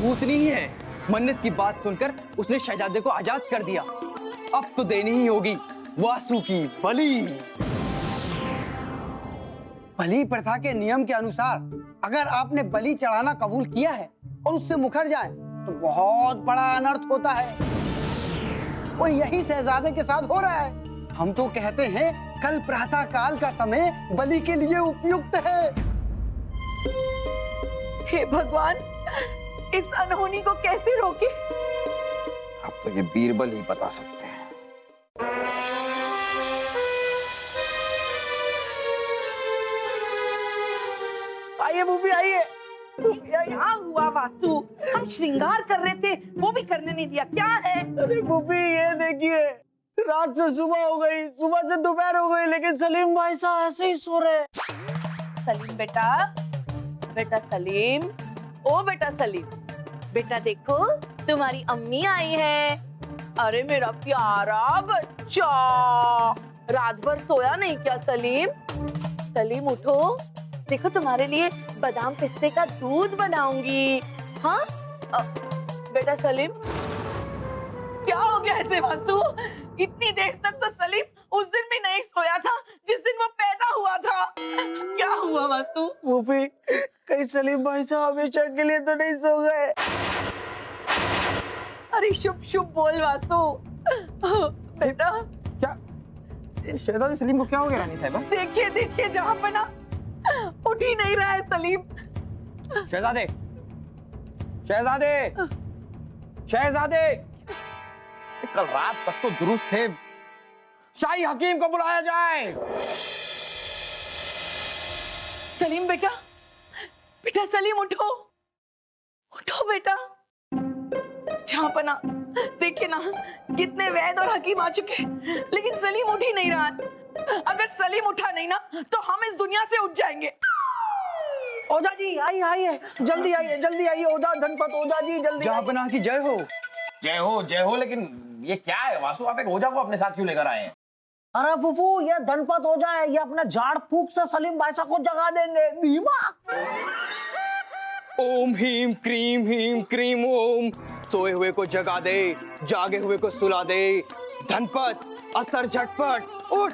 भूतनी ही है। मन्नत की बात सुनकर उसने शहजादे को आजाद कर दिया। अब तो देनी ही होगी वासु की बलि। बलि प्रथा के नियम के अनुसार अगर आपने बलि चढ़ाना कबूल किया है और उससे मुकर जाए तो बहुत बड़ा अनर्थ होता है, और यही शहजादे के साथ हो रहा है। हम तो कहते हैं कल प्रातः काल का समय बलि के लिए उपयुक्त है। हे भगवान, इस अनहोनी को कैसे रोके? अब तो ये बीरबल ही बता सकते हैं। आइए बूबी, आइए। क्या हुआ वासु? हम श्रृंगार कर रहे थे, वो भी करने नहीं दिया, क्या है? अरे बूबी ये देखिए, रात से सुबह हो गई, सुबह से दोपहर हो गई, लेकिन सलीम भाई साहब ऐसे ही सो रहे। सलीम बेटा, बेटा सलीम, ओ बेटा सलीम, बेटा देखो तुम्हारी अम्मी आई है। अरे मेरा प्यारा बच्चा, रात भर सोया नहीं क्या सलीम? सलीम उठो, देखो तुम्हारे लिए बादाम पिस्ते का दूध बनाऊंगी। हाँ बेटा सलीम, क्या हो गया ऐसे वासु? इतनी देर तक तो सलीम उस दिन भी नहीं सोया था जिस दिन वो पैदा हुआ था। क्या हुआ वासु? बूबी कहीं सलीम भाई साहब हमेशा के लिए तो नहीं सो गए? अरे शुभ शुभ बोल वासु। बेटा क्या शहजादे सलीम को क्या हो गया रानी साहिबा? देखिए देखिए, जहाँ पना उठ ही नहीं रहा है सलीम। शहजादे, शहजादे, शहजादे, कल रात तक तो दुरुस्त थे। शाही हकीम को बुलाया जाए। सलीम बेटा, बेटा सलीम उठो, उठो बेटा। जहाँ पना देखिए ना, कितने वैद और हकीम आ चुके, लेकिन सलीम उठ ही नहीं रहा है। अगर सलीम उठा नहीं ना तो हम इस दुनिया से उठ जाएंगे। ओझा जी आइए आइए, जल्दी आइए, जल्दी आइए। ओझा धनपत ओझा जी जल्दी। जहाँ पना की जय हो। जय हो जय हो। लेकिन ये क्या है वासु, आप एक ओझा को अपने साथ क्यों लेकर आए हैं? अरे फूफू, ये धनपत ओझा है, ये अपना झाड़ फूक से सलीम भाई साहब को जगा देंगे। धीमा। ओम हीम क्रीम ओम। सोए हुए को जगा दे, जागे हुए को सुला दे। धनपत असर झटपट उठ।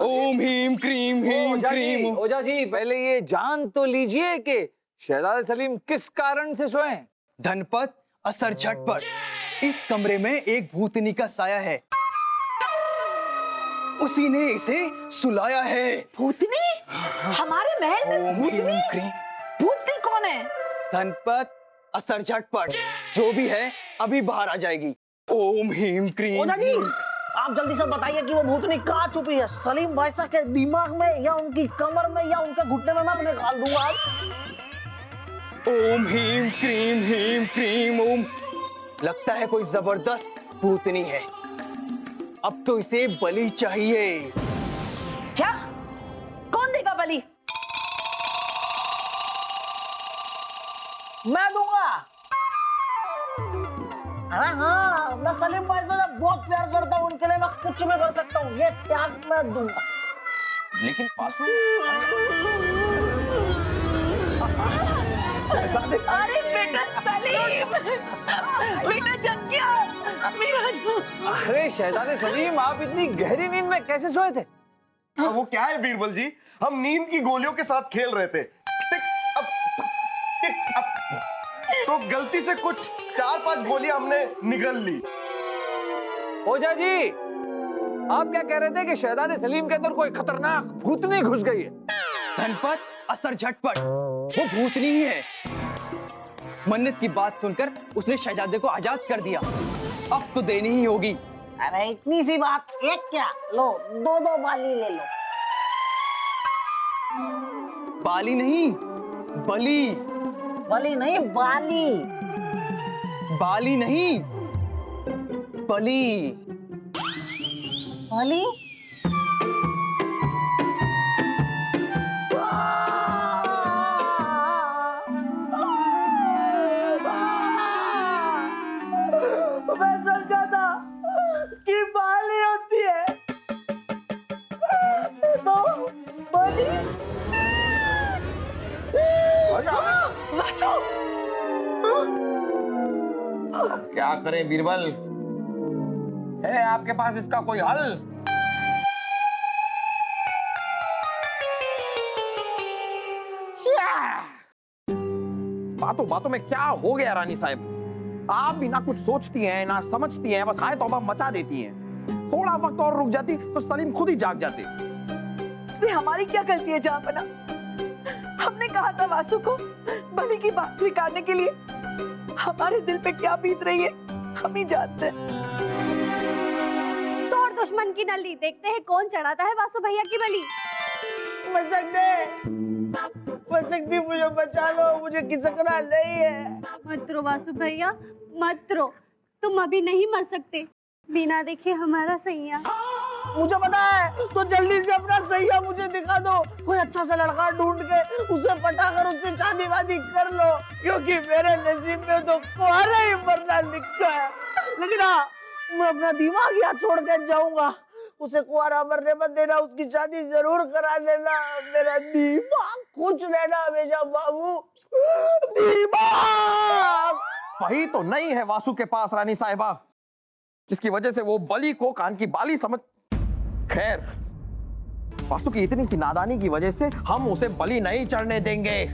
ओम हीम क्रीम। ओझा जी पहले ये जान तो लीजिए कि शहजादे सलीम किस कारण से सोए। धनपत असर झटपट, इस कमरे में एक भूतनी का साया है, उसी ने इसे सुलाया है। भूतनी? हमारे महल में भूतनी? भूतनी कौन है? धनपत असर झटपट, जो भी है अभी बाहर आ जाएगी। ओम हीम क्रीम। ओझा जी आप जल्दी से बताइए कि वो भूतनी कहाँ छुपी है? सलीम भाई साहब के दिमाग में या उनकी कमर में या उनके घुटने में, मैं अपने निकाल दूंगा आज। ओम हीम क्रीम ओम। लगता है कोई जबरदस्त भूतनी है। अब तो इसे बलि चाहिए। क्या? कौन देगा बलि? मैं दूंगा। अरे हाँ, मैं सलीम भाई से बहुत प्यार करता हूँ, उनके लिए मैं कुछ भी कर सकता हूँ। ये त्याग मैं दूंगा। लेकिन वासु, अरे बेटा सलीम, बेटा जग गया मेरा। अरे शहजादे सलीम, आप इतनी गहरी नींद में कैसे सोए थे? वो क्या है बीरबल जी, हम नींद की गोलियों के साथ खेल रहे थे। टिक अप, तो गलती से कुछ 4-5 गोलियां हमने निगल ली। ओझा जी आप क्या कह रहे थे कि शहजादे सलीम के अंदर कोई खतरनाक भूतनी घुस गई है? धनपत असर झटपट, वो भूतनी ही है। मन्नत की बात सुनकर उसने शहजादे को आजाद कर दिया। अब तो देनी ही होगी। अरे इतनी सी बात, एक क्या, लो 2-2 बाली ले लो। बाली नहीं, बली। बली नहीं, बाली। बाली नहीं, बली। बली? मैं समझा था कि बाली होती है, तो बली। वासु! करें बीरबल? है आपके पास इसका कोई हल? बातों बातों में क्या हो गया रानी साहब? आप भी ना कुछ सोचती हैं ना समझती हैं, बस हाय तौबा मचा देती हैं। थोड़ा वक्त और रुक जाती तो सलीम खुद ही जाग जाते। इसमें हमारी क्या गलती है जापना? हमने कहा था वासु को बलि की बात स्वीकारने के लिए। हमारे दिल पे क्या बीत रही है हम ही जानते हैं। तो और दुश्मन की नली, देखते हैं कौन चढ़ाता है वासु भैया की बलि। मसकती मुझे बचा लो, मुझे खिसकना नहीं है। मत रो वासु भैया, मत रो, तुम अभी नहीं मर सकते बिना देखे हमारा सैया। मुझे पता है, तो जल्दी से अपना सैया मुझे दिखा दो। कोई अच्छा सा लड़का ढूंढ के उसे पटाकर उससे शादी वादी कर लो, क्योंकि मेरे नसीब में तो कुंवारा ही मरना लिखा है। लेकिन हाँ, मैं अपना दिमाग यहाँ छोड़ कर जाऊंगा। उसे कुंवारा मरने मत देना, उसकी शादी जरूर करा देना। मेरा दिमाग खुश रहना हमेशा बाबू, दिमाग। वही तो नहीं है वासु के पास रानी साहिबा, जिसकी वजह से वो बलि को कान की बाली समझ। खैर, वासु की इतनी सी नादानी की वजह से हम उसे बलि नहीं चढ़ने देंगे।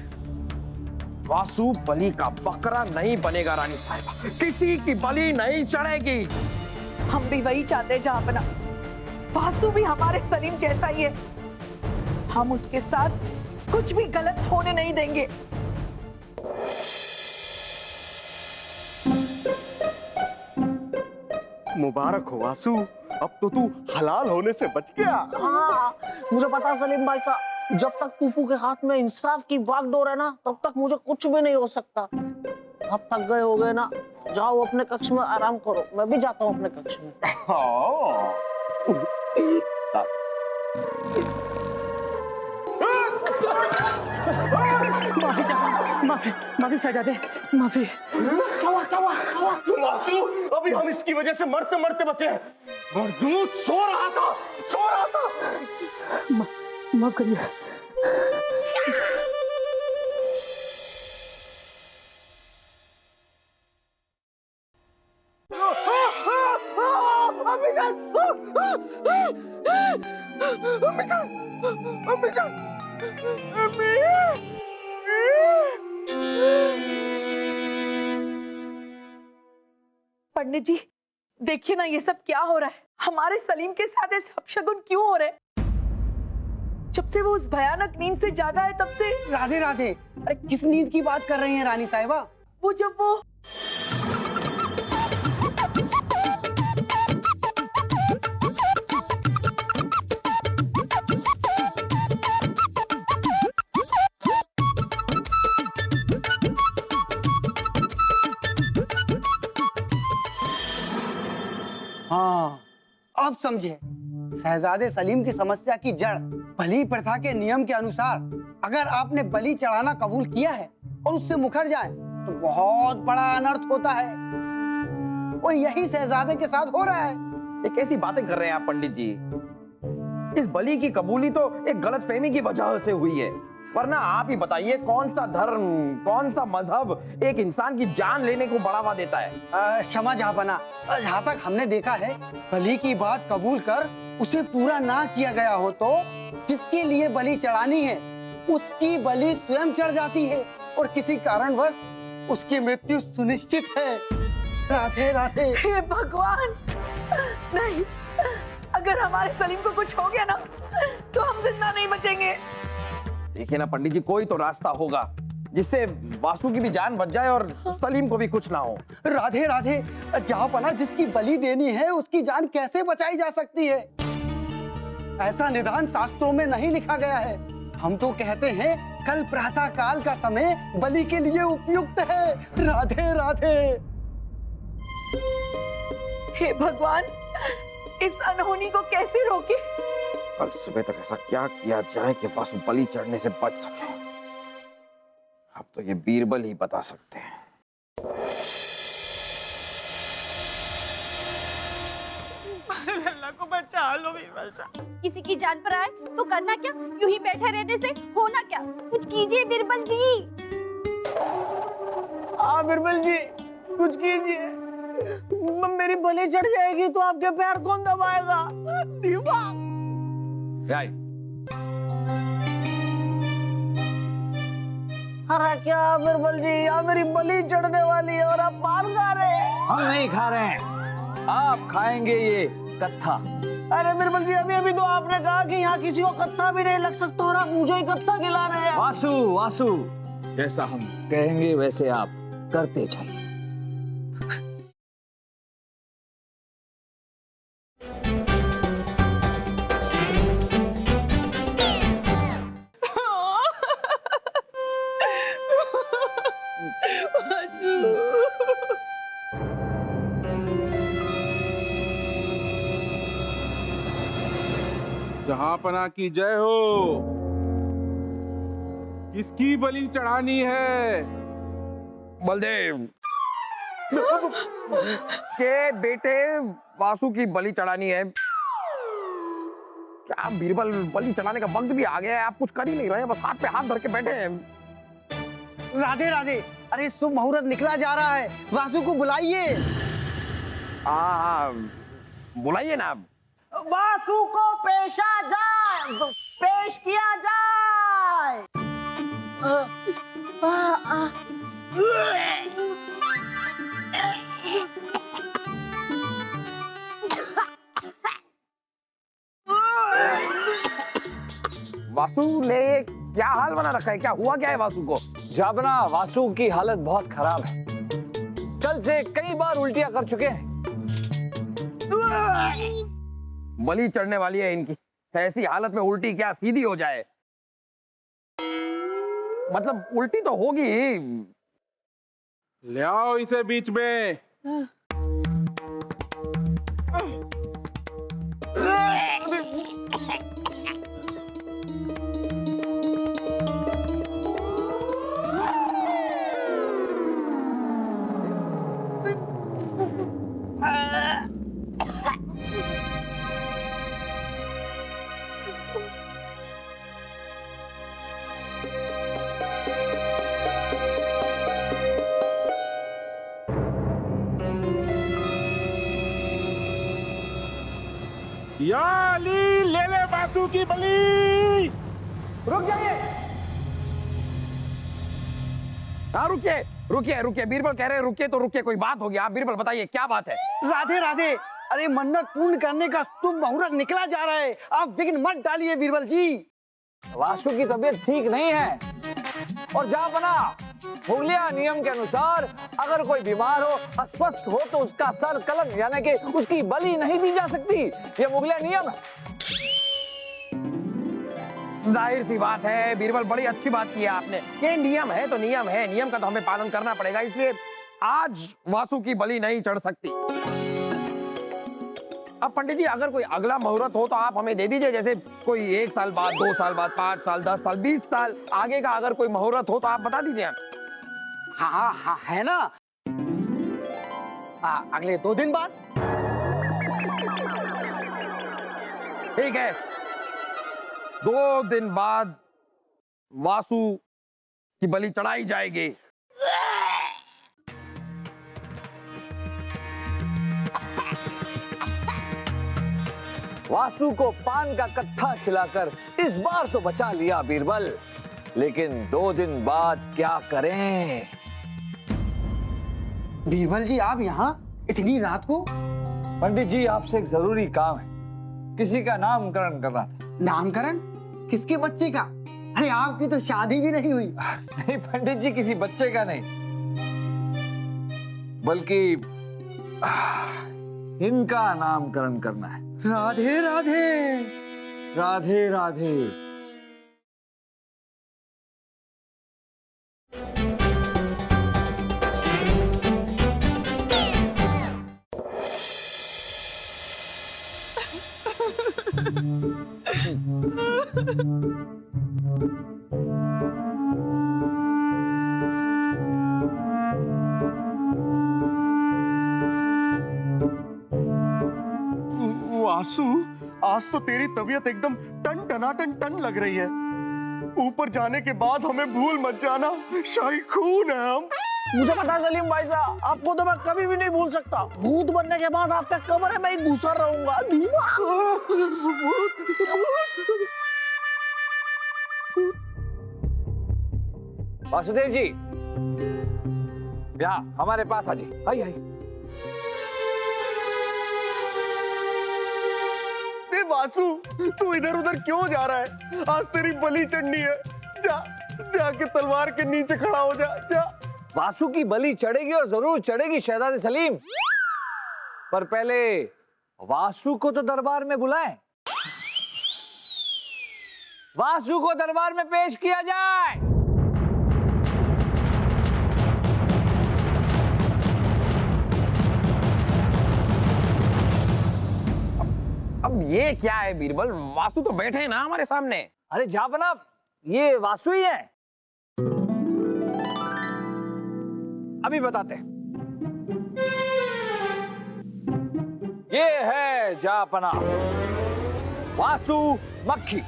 वासु बलि का बकरा नहीं बनेगा रानी साहिबा, किसी की बलि नहीं चढ़ेगी। हम भी वही चाहते हैं जापना। वासु भी हमारे सलीम जैसा ही है। हम उसके साथ कुछ भी गलत होने नहीं देंगे। मुबारक हो वासु, अब तो तू हलाल होने से बच गया। हाँ, मुझे पता है सलीम भाई साहब, जब तक फूफू के हाथ में इंसाफ की बागडोर है ना, तब तक मुझे कुछ भी नहीं हो सकता। अब थक गए हो गए ना, जाओ अपने कक्ष में आराम करो। मैं भी जाता हूँ अपने कक्ष में। माफी शहजादे, माफी। क्या हुआ क्या हुआ क्या हुआ? वासु, अभी हम इसकी वजह से मरते मरते बचे हैं। और दूध सो रहा था। माफ करिए। पंडित जी, देखिए ना ये सब क्या हो रहा है। हमारे सलीम के साथ ऐसे अपशगुन क्यों हो रहे हैं? जब से वो उस भयानक नींद से जागा है तब से। राधे राधे, अरे किस नींद की बात कर रही हैं रानी साहिबा? वो जब वो हाँ, अब समझे। शहजादे सलीम की समस्या की जड़ बलि प्रथा के नियम के अनुसार अगर आपने बलि चढ़ाना कबूल किया है और उससे मुकर जाए तो बहुत बड़ा अनर्थ होता है, और यही शहजादे के साथ हो रहा है। ये कैसी बातें कर रहे हैं आप पंडित जी? इस बलि की कबूली तो एक गलतफहमी की वजह से हुई है, वरना आप ही बताइए कौन सा धर्म, कौन सा मजहब एक इंसान की जान लेने को बढ़ावा देता है? क्षमा जहांपना, जहां तक हमने देखा है, बलि की बात कबूल कर उसे पूरा ना किया गया हो तो जिसके लिए बलि चढ़ानी है उसकी बलि स्वयं चढ़ जाती है और किसी कारणवश उसकी मृत्यु सुनिश्चित है। राधे राधे। हे भगवान, नहीं, अगर हमारे सलीम को कुछ हो गया ना तो हम जिंदा नहीं बचेंगे। देखिए ना पंडित जी, कोई तो रास्ता होगा जिससे वासु की भी जान बच जाए और सलीम को भी कुछ ना हो। राधे राधे, जहांपना जिसकी बलि देनी है उसकी जान कैसे बचाई जा सकती है? ऐसा निदान शास्त्रों में नहीं लिखा गया है। हम तो कहते हैं कल प्रातः काल का समय बलि के लिए उपयुक्त है। राधे राधे। हे भगवान, इस अनहोनी को कैसे रोके? कल सुबह तक ऐसा क्या किया जाए कि वासु बलि चढ़ने से बच सके? अब तो ये बीरबल ही बता सकते हैं। अल्लाह को बचा लो बीरबल साहब। किसी की जान पर आए तो करना क्या? यूं ही बैठे रहने से होना क्या? कुछ कीजिए बीरबल जी। हाँ बीरबल जी, कुछ कीजिए। मेरी बलि चढ़ जाएगी तो आपके पैर कौन दबाएगा? दिमाग। अरे क्या बीरबल जी, यहाँ मेरी बलि चढ़ने वाली है और आप पान खा रहे हैं। हम नहीं खा रहे हैं, आप खाएंगे ये कत्था। अरे बीरबल जी, अभी अभी तो आपने कहा कि यहाँ किसी को कत्था भी नहीं लग सकता और आप मुझे ही कत्था खिला रहे हैं। वासु वासु, जैसा हम कहेंगे वैसे आप करते जाइए। जहांपना की जय हो। किसकी बलि चढ़ानी है? बलदेव के बेटे वासु की बलि चढ़ानी है। क्या बीरबल, बलि चढ़ाने का वक्त भी आ गया है, आप कुछ कर ही नहीं रहे हैं, बस हाथ पे हाथ धर के बैठे हैं। राधे राधे। अरे शुभ मुहूर्त निकला जा रहा है, वासु को बुलाइए। हाँ, बुलाइए ना। वासु को पेशा जाए, पेश किया जाए। वासु ने क्या हाल बना रखा है? क्या हुआ क्या है वासु को? जाबना, वासु की हालत बहुत खराब है। कल से कई बार उल्टियां कर चुके हैं। बलि चढ़ने वाली है इनकी, ऐसी हालत में उल्टी क्या सीधी हो जाए? मतलब उल्टी तो होगी ही। ले आओ इसे बीच में। या अली, ले ले वासु की बलि। रुक जाइए। हाँ रुकिए रुकिए रुकिए, बीरबल कह रहे हैं रुकिए तो रुकिए, कोई बात होगी। आप बीरबल बताइए क्या बात है? राधे राधे। अरे मन्नत पूर्ण करने का शुभ मुहूर्त निकला जा रहा है, आप विघ्न मत डालिए बीरबल जी। वासु की तबीयत ठीक नहीं है और जाबना, मुगलिया नियम के अनुसार अगर कोई बीमार हो, अस्वस्थ हो तो उसका सर कलम यानी कि उसकी बलि नहीं दी जा सकती। ये मुगलिया नियम है। जाहिर सी बात है बीरबल, बड़ी अच्छी बात की है आपने। ये नियम है तो नियम है, नियम का तो हमें पालन करना पड़ेगा, इसलिए आज वासु की बलि नहीं चढ़ सकती। अब पंडित जी, अगर कोई अगला मुहूर्त हो तो आप हमें दे दीजिए, जैसे कोई 1 साल बाद, 2 साल बाद, 5 साल, 10 साल, 20 साल आगे का अगर कोई मुहूर्त हो तो आप बता दीजिए। हाँ हाँ हाँ, है ना। अगले 2 दिन बाद। ठीक है, 2 दिन बाद वासु की बलि चढ़ाई जाएगी। वासु को पान का कत्था खिलाकर इस बार तो बचा लिया बीरबल, लेकिन 2 दिन बाद क्या करें? बीरबल जी, आप यहाँ इतनी रात को? पंडित जी, आपसे एक जरूरी काम है। किसी का नामकरण करना था। नामकरण? किसके बच्चे का? अरे आपकी तो शादी भी नहीं हुई। नहीं पंडित जी, किसी बच्चे का नहीं, बल्कि इनका नामकरण करना है। राधे राधे। राधे राधे। वासु, आज तो तेरी तबीयत एकदम टन टनाटन टन लग रही है। ऊपर जाने के बाद हमें भूल मत जाना, शाही खून है हम। मुझे पता है सलीम भाई साहब, आपको तो मैं कभी भी नहीं भूल सकता। भूत बनने के बाद आपके कमरे में ही घुसा रहूंगा। वासुदेव जी, यहाँ हमारे पास आइए। आइए आइए। वासु, तू इधर उधर क्यों जा रहा है? आज तेरी बलि चढ़नी है। जा, जाके तलवार के नीचे खड़ा हो जा। जा। वासु की बलि चढ़ेगी और जरूर चढ़ेगी शहजादे सलीम, पर पहले वासु को तो दरबार में बुलाएं। वासु को दरबार में पेश किया जाए। अब ये क्या है बीरबल? वासु तो बैठे हैं ना हमारे सामने। अरे जापना, ये वासु ही है। अभी बताते हैं। ये है जापना वासु मक्खी।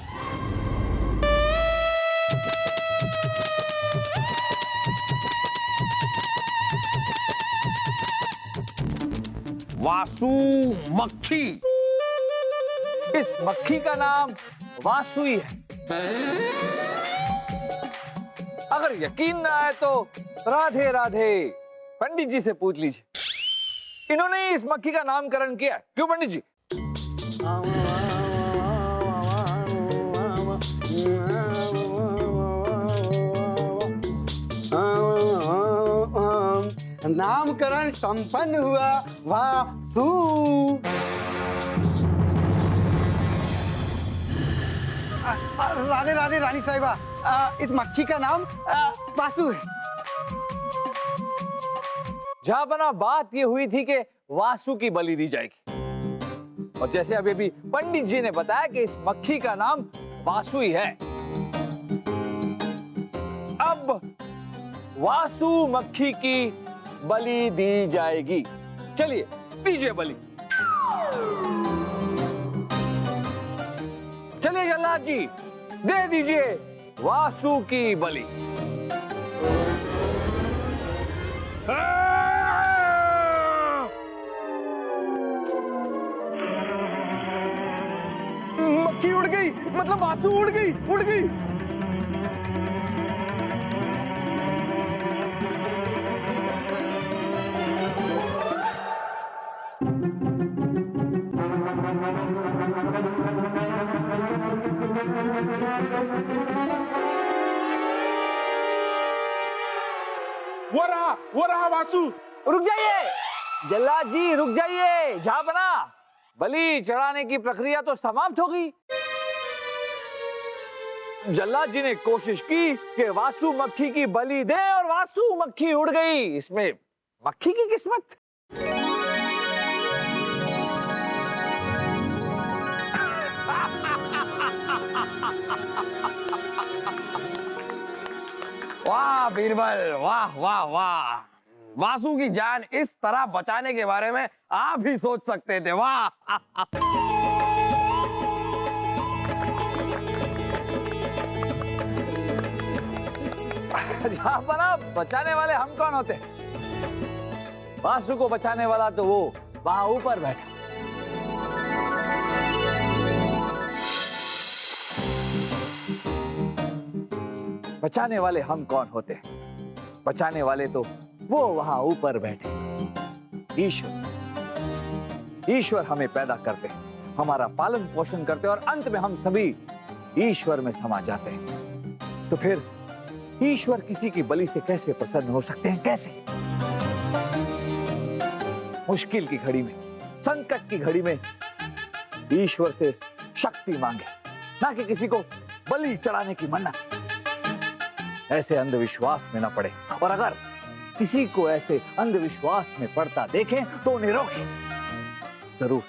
वासु मक्खी। इस मक्खी का नाम वासु ही है। अगर यकीन ना आए तो राधे राधे पंडित जी से पूछ लीजिए। इन्होंने इस मक्खी का नामकरण किया। क्यों पंडित जी? नामकरण संपन्न हुआ वासु। राधे राधे रानी साहिबा, इस मक्खी का नाम वासु है। जहां बना बात ये हुई थी कि वासु की बलि दी जाएगी, और जैसे अभी अभी पंडित जी ने बताया कि इस मक्खी का नाम वासु ही है। अब वासु मक्खी की बलि दी जाएगी। चलिए दीजिए बलि। चलिए जल्लाद जी, दे दीजिए वासु की बलि। मक्खी उड़ गई, मतलब वासु उड़ गई, उड़ गई। वो रहा वासु। रुक जाइए जल्लाद जी, रुक जाइए। झापना, बलि चढ़ाने की प्रक्रिया तो समाप्त हो गई। जल्लाद जी ने कोशिश की कि वासु मक्खी की बलि दे और वासु मक्खी उड़ गई। इसमें मक्खी की किस्मत। वाह बीरबल, वाह वाह वाह। वासु की जान इस तरह बचाने के बारे में आप ही सोच सकते थे। वाह। जहां पर आप बचाने वाले हम कौन होते हैं? वासु को बचाने वाला तो वो वहां ऊपर बैठा। बचाने वाले हम कौन होते हैं? बचाने वाले तो वो वहां ऊपर बैठे ईश्वर। ईश्वर हमें पैदा करते हैं, हमारा पालन पोषण करते हैं, और अंत में हम सभी ईश्वर में समा जाते हैं। तो फिर ईश्वर किसी की बलि से कैसे प्रसन्न हो सकते हैं? कैसे? मुश्किल की घड़ी में, संकट की घड़ी में ईश्वर से शक्ति मांगे, ना कि किसी को बलि चढ़ाने की मन्नत। ऐसे अंधविश्वास में ना पड़े, और अगर किसी को ऐसे अंधविश्वास में पड़ता देखें तो उन्हें रोकें। जरूर